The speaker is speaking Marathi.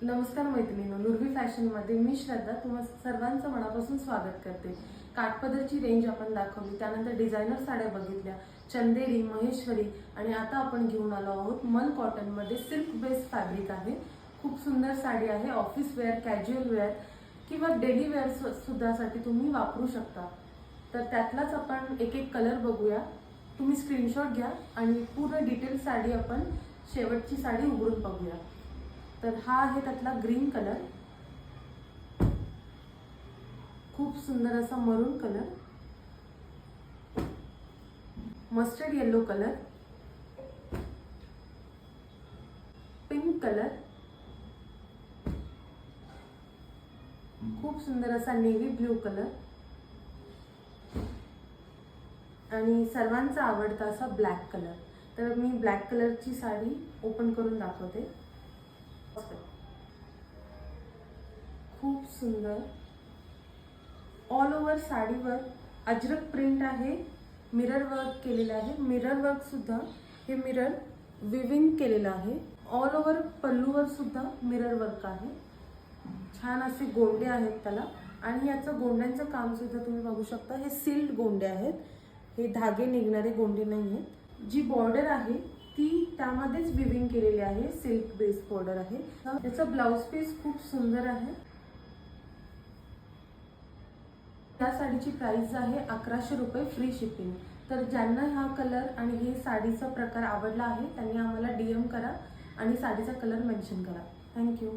नमस्कार मैत्रिणींनो, नुर्वी फॅशनमध्ये मी श्रद्धा तुम्हा सर्वांचं मनापासून स्वागत करते. काठपदरची रेंज आपण दाखवली, त्यानंतर डिझायनर साड्या बघितल्या, चंदेरी, महेश्वरी आणि आता आपण घेऊन आलो आहोत मल कॉटनमध्ये सिल्क बेस फॅब्रिक आहे. खूप सुंदर साडी आहे. ऑफिस वेअर, कॅज्युअल वेअर किंवा डेली वेअर सुद्धासाठी तुम्ही वापरू शकता. तर त्यातलाच आपण एक एक कलर बघूया. तुम्ही स्क्रीनशॉट घ्या आणि पूर्ण डिटेल साडी आपण शेवटची साडी उघडून बघूया. तर हा आहे त्यातला ग्रीन कलर, खूप सुंदर असा मरून colour, mustard yellow colour, pink colour, खूप सुंदर असा नेव्ही ब्ल्यू कलर आणि सर्वांचा आवडता असा ब्लॅक कलर. तर मी ब्लॅक कलरची साडी ओपन करून दाखवते. खूप सुंदर ऑल ओव्हर साडीवर अजरक प्रिंट आहे, मिरर वर्क केलेलं आहे. मिरर वर्क सुद्धा हे मिरर विविंग केलेलं आहे. ऑल ओव्हर पल्लूवर सुद्धा मिरर वर्क आहे. छान असे गोंडे आहेत त्याला आणि याचं गोंड्यांचं काम सुद्धा तुम्ही बघू शकता. हे सिल्ड गोंडे आहेत, हे धागे निघणारे गोंडे नाही आहेत. जी बॉर्डर आहे ती त्यामध्येच विविंग केलेली आहे, सिल्क बेस बॉर्डर आहे. याचा ब्लाउज पीस खूप सुंदर आहे. या साडीची प्राइस आहे 1100 रुपये फ्री शिपिंग. तर ज्यांना हा कलर आणि हे साडीचा प्रकार आवडला आहे त्यांनी आम्हाला DM करा आणि साडीचा कलर मेन्शन करा. थँक्यू.